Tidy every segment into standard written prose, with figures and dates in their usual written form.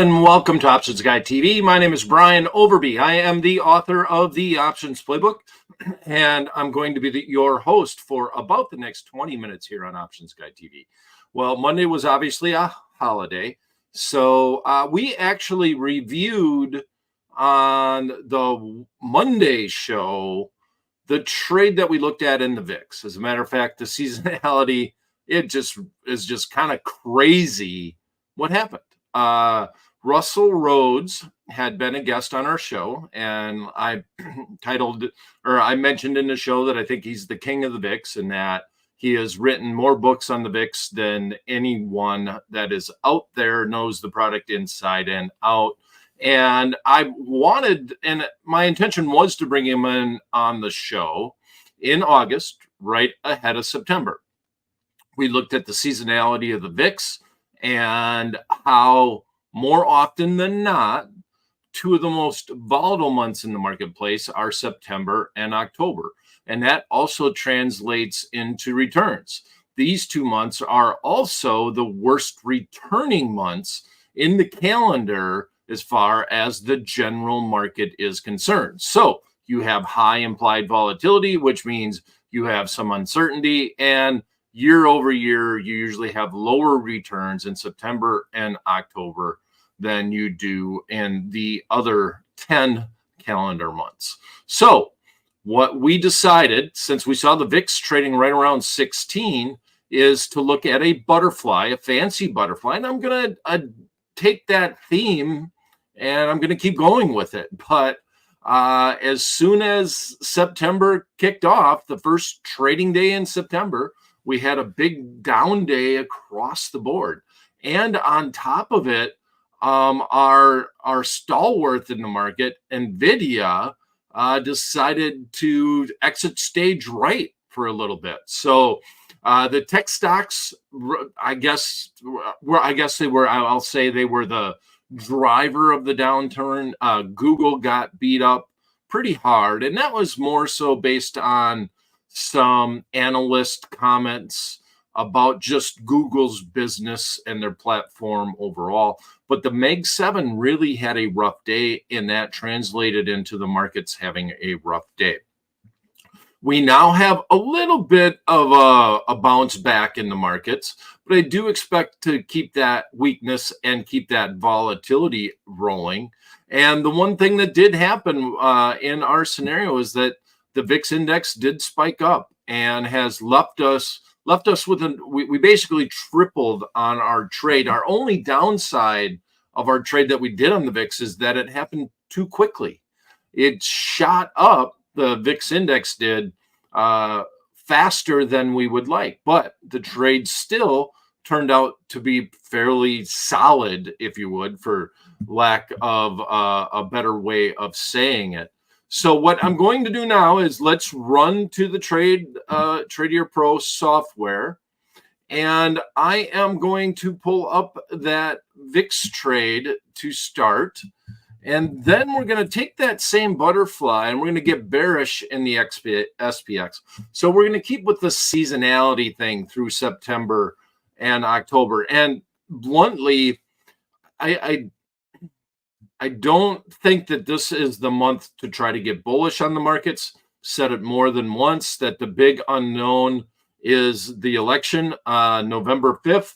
and welcome to Options Guide TV. My name is Brian Overby. I am the author of the Options Playbook, and I'm going to be your host for about the next 20 minutes here on Options Guide TV. Well, Monday was obviously a holiday, so we actually reviewed on the Monday show the trade that we looked at in the VIX. As a matter of fact, the seasonality, it just is just kind of crazy what happened. Russell Rhodes had been a guest on our show, and I I mentioned in the show that I think he's the king of the VIX and that he has written more books on the VIX than anyone that is out there, knows the product inside and out. And my intention was to bring him in on the show in August, right ahead of September. We looked at the seasonality of the VIX and how more often than not, two of the most volatile months in the marketplace are September and October. And that also translates into returns. These 2 months are also the worst returning months in the calendar as far as the general market is concerned. So you have high implied volatility, which means you have some uncertainty, and year over year, you usually have lower returns in September and October than you do in the other 10 calendar months. So what we decided, since we saw the VIX trading right around 16, is to look at a butterfly, a fancy butterfly. And I'm going to take that theme and I'm going to keep going with it. But as soon as September kicked off, the first trading day in September, we had a big down day across the board. And on top of it, our stalwart in the market, NVIDIA, decided to exit stage right for a little bit. So the tech stocks, I'll say they were the driver of the downturn. Google got beat up pretty hard, and that was more so based on some analyst comments about just Google's business and their platform overall. But the Meg 7 really had a rough day, and that translated into the markets having a rough day. We now have a little bit of a bounce back in the markets, but I do expect to keep that weakness and keep that volatility rolling. And the one thing that did happen in our scenario is that the VIX index did spike up and has left us with we basically tripled on our trade. Our only downside of our trade that we did on the VIX is that it happened too quickly. It shot up, the VIX index did, faster than we would like, but the trade still turned out to be fairly solid, if you would, for lack of a better way of saying it. So what I'm going to do now is let's run to the Tradier Pro software, and I am going to pull up that VIX trade to start, and then we're going to take that same butterfly and we're going to get bearish in the SPX. So we're going to keep with the seasonality thing through September and October. And bluntly, I don't think that this is the month to try to get bullish on the markets. Said it more than once that the big unknown is the election, November 5th.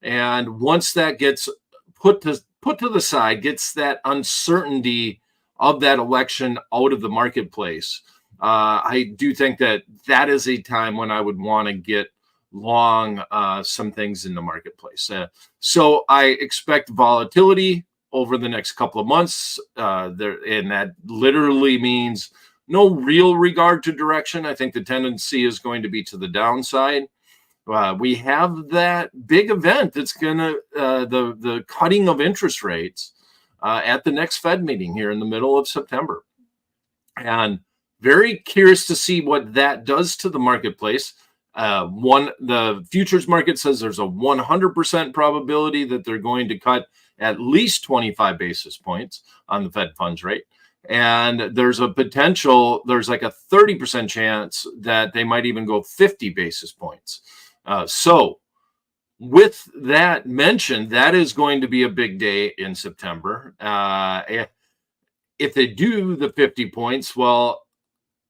And once that gets put to the side, gets that uncertainty of that election out of the marketplace, I do think that that is a time when I would want to get long some things in the marketplace. So I expect volatility over the next couple of months, and that literally means no real regard to direction. I think the tendency is going to be to the downside. We have that big event that's going to the cutting of interest rates at the next Fed meeting here in the middle of September, and very curious to see what that does to the marketplace. The futures market says there's a 100% probability that they're going to cut at least 25 basis points on the Fed funds rate. And there's like a 30% chance that they might even go 50 basis points. So with that mentioned, that is going to be a big day in September. If they do the 50 points, well,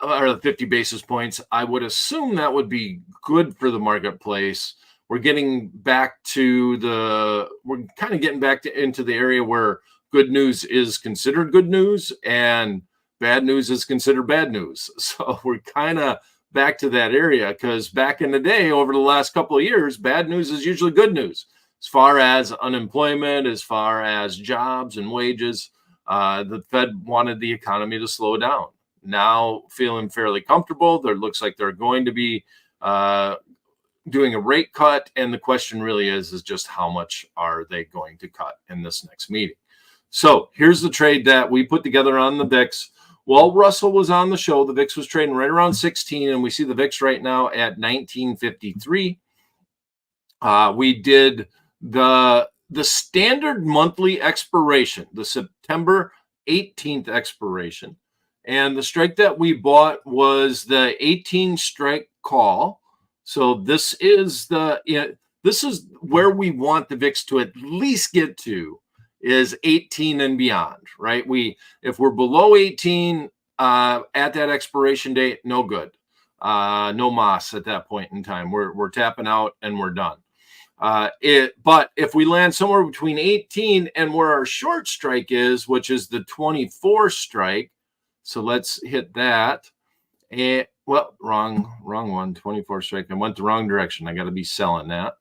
or the 50 basis points, I would assume that would be good for the marketplace. We're getting back to we're kind of getting back into the area where good news is considered good news and bad news is considered bad news. So we're kind of back to that area, because back in the day, over the last couple of years, bad news is usually good news as far as unemployment, as far as jobs and wages. The Fed wanted the economy to slow down. Now feeling fairly comfortable. There looks like they're going to be doing a rate cut, and the question really is just how much are they going to cut in this next meeting. So here's the trade that we put together on the VIX. While Russell was on the show, the VIX was trading right around 16, and we see the VIX right now at 1953. We did the standard monthly expiration, the September 18th expiration. And the strike that we bought was the 18 strike call. So this is where we want the VIX to at least get to, is 18 and beyond, right? If we're below 18 at that expiration date, no good. No mas at that point in time. We're tapping out and we're done. But if we land somewhere between 18 and where our short strike is, which is the 24 strike, so let's hit that. And well, wrong one, 24 strike. I went the wrong direction. I got to be selling that.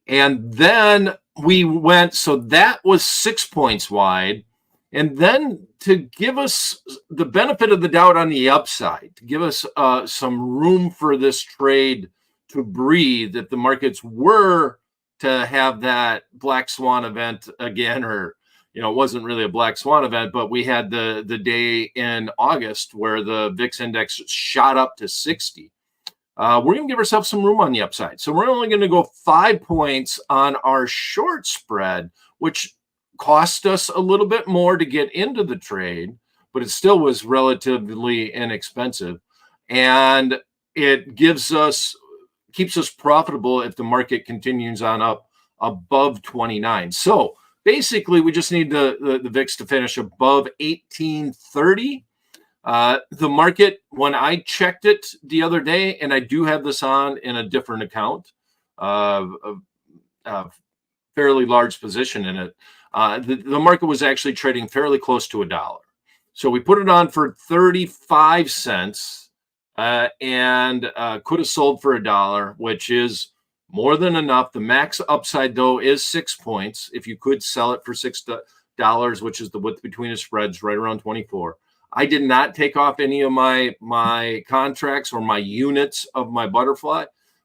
And then we went, so that was 6 points wide. And then to give us the benefit of the doubt on the upside, to give us some room for this trade to breathe, if the markets were to have that black swan event again, or it wasn't really a black swan event, but we had the day in August where the VIX index shot up to 60. We're going to give ourselves some room on the upside. So we're only going to go 5 points on our short spread, which cost us a little bit more to get into the trade, but it still was relatively inexpensive. And it keeps us profitable if the market continues on up above 29. So basically, we just need the VIX to finish above 1830. The market, when I checked it the other day, and I do have this on in a different account, a fairly large position in it, the market was actually trading fairly close to $1. So we put it on for 35 cents and could have sold for $1, which is more than enough. The max upside, though, is 6 points. If you could sell it for $6, which is the width between the spreads, right around 24. I did not take off any of my contracts or my units of my butterfly,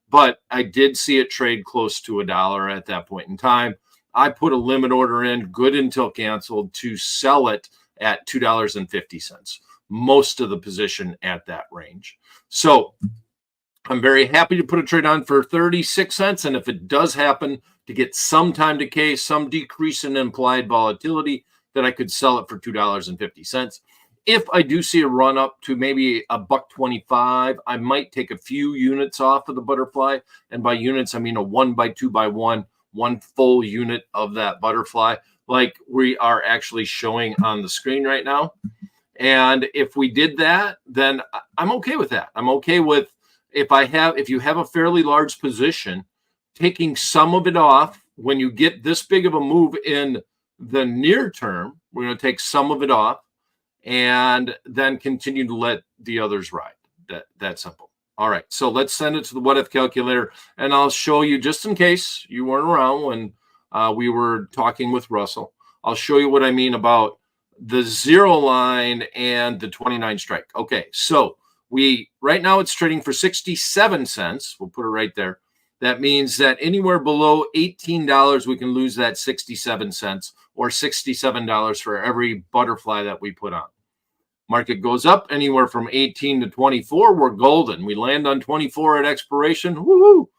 but I did see it trade close to $1 at that point in time. I put a limit order in, good until canceled, to sell it at $2.50. Most of the position at that range. So I'm very happy to put a trade on for 36 cents. And if it does happen to get some time decay, some decrease in implied volatility, then I could sell it for $2.50. If I do see a run up to maybe $1.25, I might take a few units off of the butterfly. And by units, I mean a 1 by 2 by 1 full unit of that butterfly, like we are actually showing on the screen right now. And if we did that, then I'm okay with that. I'm okay with, if you have a fairly large position, taking some of it off. When you get this big of a move in the near term, we're going to take some of it off and then continue to let the others ride. That simple. All right, so let's send it to the what if calculator, and I'll show you, just in case you weren't around when we were talking with Russell, I'll show you what I mean about the 0 line and the 29 strike. Okay, so right now it's trading for 67 cents. We'll put it right there. That means that anywhere below $18, we can lose that 67 cents, or $67 for every butterfly that we put on. Market goes up anywhere from 18 to 24. We're golden. We land on 24 at expiration. Woohoo!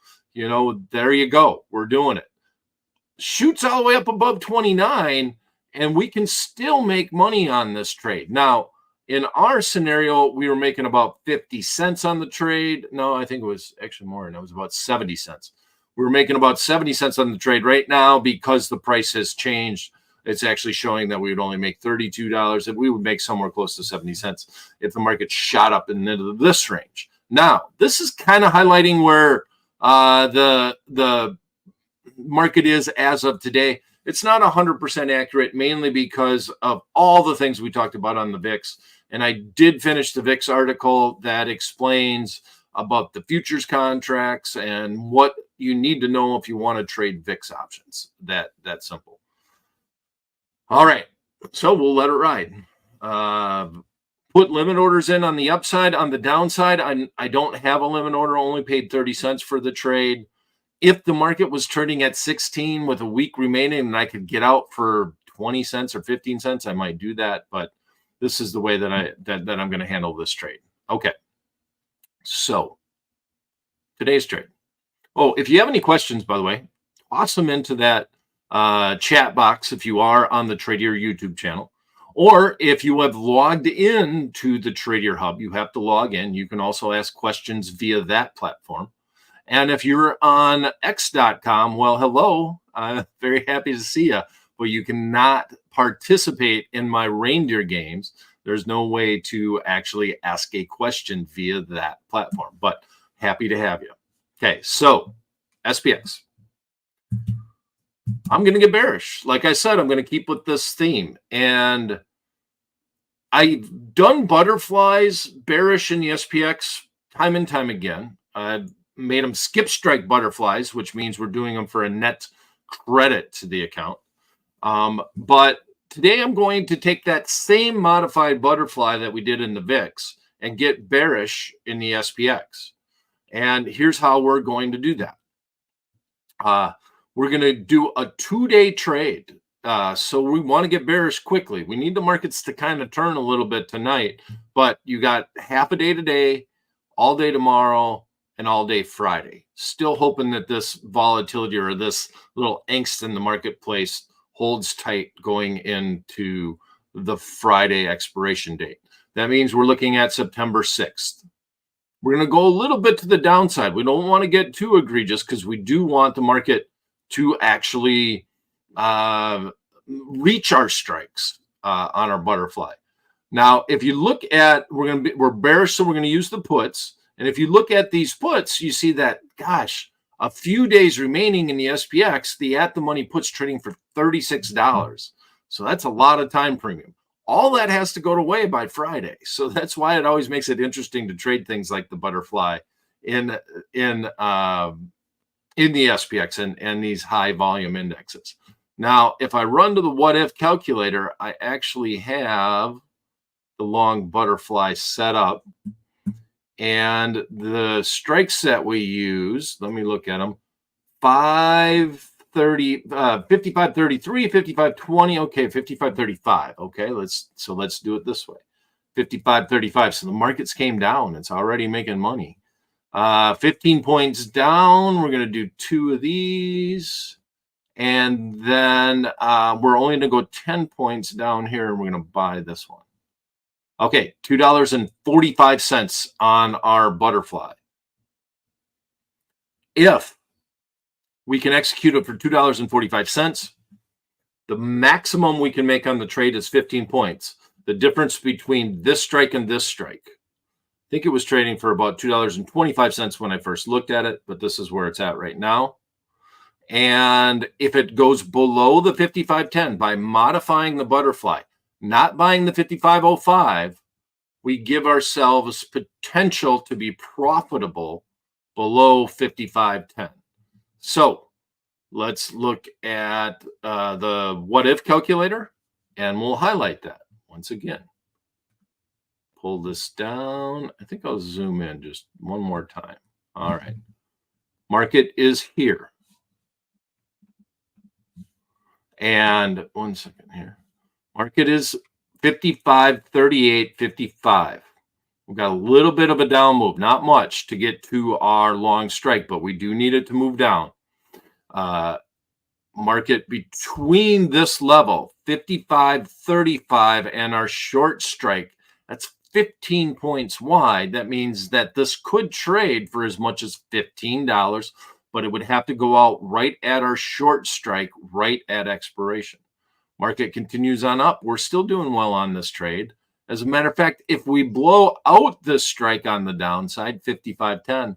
There you go. We're doing it. Shoots all the way up above 29, and we can still make money on this trade. Now, in our scenario, we were making about 50 cents on the trade. No, I think it was actually more, and it was about 70 cents. we're making about 70 cents on the trade right now. Because the price has changed, it's actually showing that we would only make $32, and we would make somewhere close to 70 cents if the market shot up into this range. Now, this is kind of highlighting where the market is as of today. It's not 100% accurate, mainly because of all the things we talked about on the VIX. And I did finish the VIX article that explains about the futures contracts and what you need to know if you want to trade VIX options. That simple. All right, so we'll let it ride. Put limit orders in on the upside. On the downside, I don't have a limit order. Only paid 30 cents for the trade. If the market was trading at 16 with a week remaining and I could get out for 20 cents or 15 cents, I might do that. But this is the way that I'm going to handle this trade. Okay. So today's trade. Oh, if you have any questions, by the way, toss them into that chat box if you are on the Tradier YouTube channel. Or if you have logged in to the Tradier Hub, you have to log in. You can also ask questions via that platform. And if you're on x.com, well, hello. I'm very happy to see you. But you cannot participate in my reindeer games. There's no way to actually ask a question via that platform. But happy to have you. Okay, so SPX. I'm going to get bearish. Like I said, I'm going to keep with this theme. And I've done butterflies bearish in the SPX time and time again. I've made them skip strike butterflies, which means we're doing them for a net credit to the account. But today I'm going to take that same modified butterfly that we did in the VIX and get bearish in the SPX. And here's how we're going to do that. We're going to do a 2-day trade. So we want to get bearish quickly. We need the markets to kind of turn a little bit tonight, but you got half a day today, all day tomorrow, and all day Friday. Still hoping that this volatility or this little angst in the marketplace holds tight going into the Friday expiration date. That means we're looking at September 6th. We're going to go a little bit to the downside. We don't want to get too egregious because we do want the market to actually reach our strikes on our butterfly. Now, if you look at, we're bearish, so we're going to use the puts. And if you look at these puts, you see that, gosh, a few days remaining in the SPX, the at-the-money puts trading for $36. So that's a lot of time premium. All that has to go away by Friday. So that's why it always makes it interesting to trade things like the butterfly in the SPX and these high volume indexes. Now, if I run to the what if calculator, I actually have the long butterfly set up. And the strikes that we use, let me look at them. 530, 55.33, 55.20. Okay, 55.35. Okay, let's do it this way. 55.35. So the markets came down. It's already making money. 15 points down. We're going to do 2 of these. And then we're only going to go 10 points down here, and we're going to buy this one. Okay, $2.45 on our butterfly. If we can execute it for $2.45, the maximum we can make on the trade is 15 points. The difference between this strike and this strike. I think it was trading for about $2.25 when I first looked at it, but this is where it's at right now. And if it goes below the 55.10 by modifying the butterfly, not buying the 55.05, we give ourselves potential to be profitable below 55.10. So let's look at the what if calculator, and we'll highlight that once again. Pull this down. I think I'll zoom in just one more time. All right. Market is here. And 1 second here. Market is 55.38.55. We've got a little bit of a down move, not much to get to our long strike, but we do need it to move down. Market between this level, 55.35, and our short strike, that's 15 points wide. That means that this could trade for as much as $15 but it would have to go out right at our short strike, right at expiration. Market continues on up. We're still doing well on this trade. As a matter of fact, if we blow out this strike on the downside, 55.10,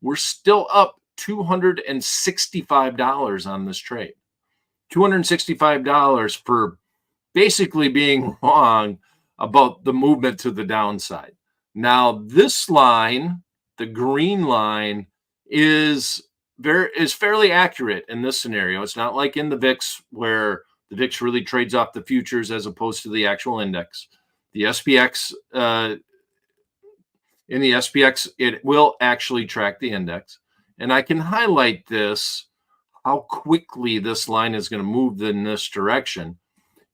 we're still up $265 on this trade. $265 for basically being wrong about the movement to the downside. Now, this line, the green line, is fairly accurate in this scenario. It's not like in the VIX where the VIX really trades off the futures as opposed to the actual index. The SPX, in the SPX, it will actually track the index. And I can highlight this, how quickly this line is going to move in this direction.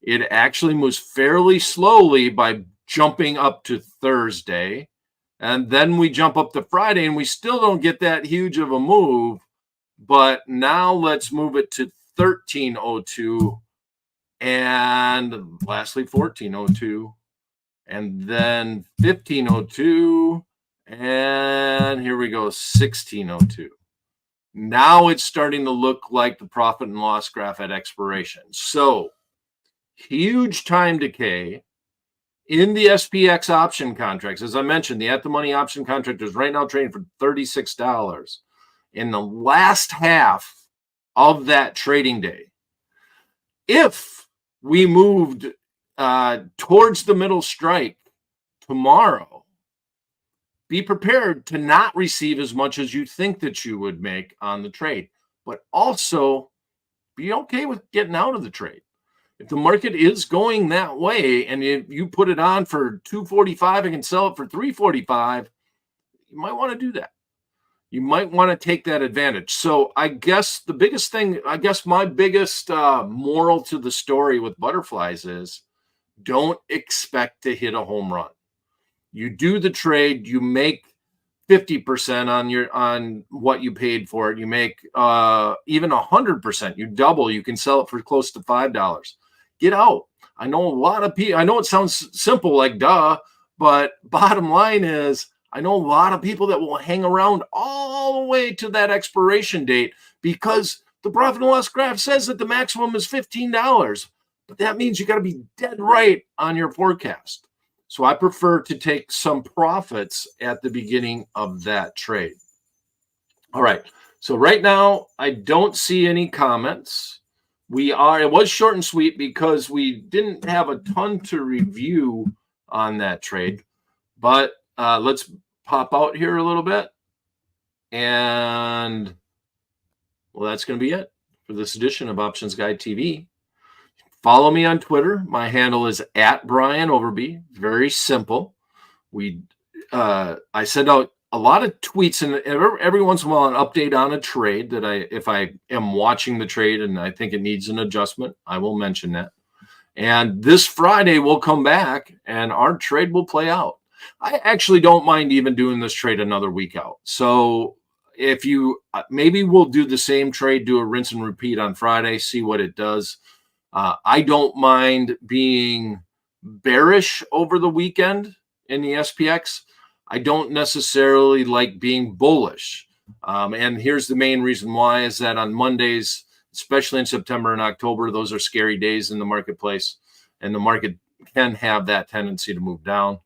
It actually moves fairly slowly by jumping up to Thursday. And then we jump up to Friday, and we still don't get that huge of a move. But now let's move it to 1302. And lastly, 1402. And then 1502. And here we go, 1602. Now it's starting to look like the profit and loss graph at expiration. So huge time decay in the SPX option contracts. As I mentioned, the at-the-money option contract is right now trading for $36. In the last half of that trading day, if we moved towards the middle strike tomorrow, be prepared to not receive as much as you think that you would make on the trade, but also be okay with getting out of the trade. If the market is going that way and if you put it on for 245 and can sell it for 345, you might want to do that. You might want to take that advantage. So I guess the biggest thing, my biggest moral to the story with butterflies is don't expect to hit a home run. You do the trade, you make 50% on what you paid for it. You make even 100%. You double. You can sell it for close to $5. Get out. I know a lot of people. I know it sounds simple, like duh, but bottom line is, I know a lot of people that will hang around all the way to that expiration date because the profit and loss graph says that the maximum is $15. But that means you got to be dead right on your forecast. So I prefer to take some profits at the beginning of that trade. All right. So right now, I don't see any comments. It was short and sweet because we didn't have a ton to review on that trade. But let's pop out here a little bit. And, well, that's going to be it for this edition of Options Guide TV. Follow me on Twitter. My handle is @BrianOverby. Very simple. I send out a lot of tweets, and every once in a while an update on a trade that if I am watching the trade and I think it needs an adjustment, I will mention that. And this Friday we'll come back and our trade will play out. I actually don't mind even doing this trade another week out. So if you maybe we'll do the same trade, do a rinse and repeat on Friday, see what it does. I don't mind being bearish over the weekend in the SPX. I don't necessarily like being bullish. And here's the main reason why is that on Mondays, especially in September and October, those are scary days in the marketplace, and the market can have that tendency to move down.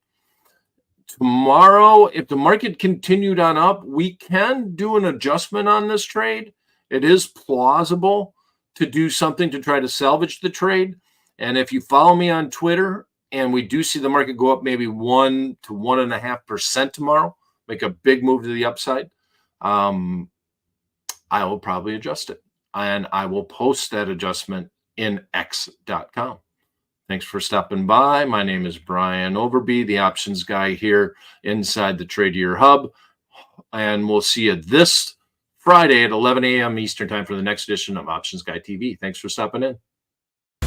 Tomorrow, if the market continued on up, we can do an adjustment on this trade. It is plausible to do something to try to salvage the trade. And if you follow me on Twitter and we do see the market go up maybe 1 to 1.5% tomorrow, make a big move to the upside, I will probably adjust it. And I will post that adjustment in x.com. Thanks for stopping by. My name is Brian Overby, the options guy here inside the Tradier Hub. And we'll see you this Friday at 11 a.m. Eastern Time for the next edition of Options Guide TV. Thanks for stopping in.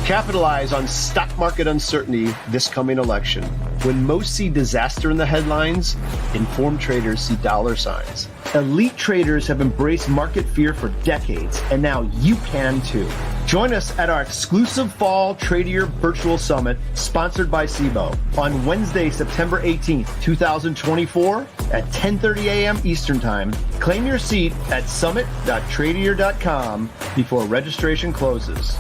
Capitalize on stock market uncertainty this coming election. When most see disaster in the headlines, informed traders see dollar signs. Elite traders have embraced market fear for decades, and now you can too. Join us at our exclusive Fall Tradier Virtual Summit, sponsored by SIBO, on Wednesday, September 18th, 2024 at 10:30 a.m. Eastern Time. Claim your seat at summit.tradier.com before registration closes.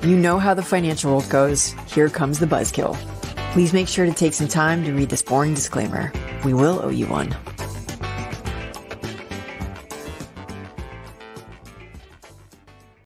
You know how the financial world goes. Here comes the buzzkill. Please make sure to take some time to read this boring disclaimer. We will owe you one.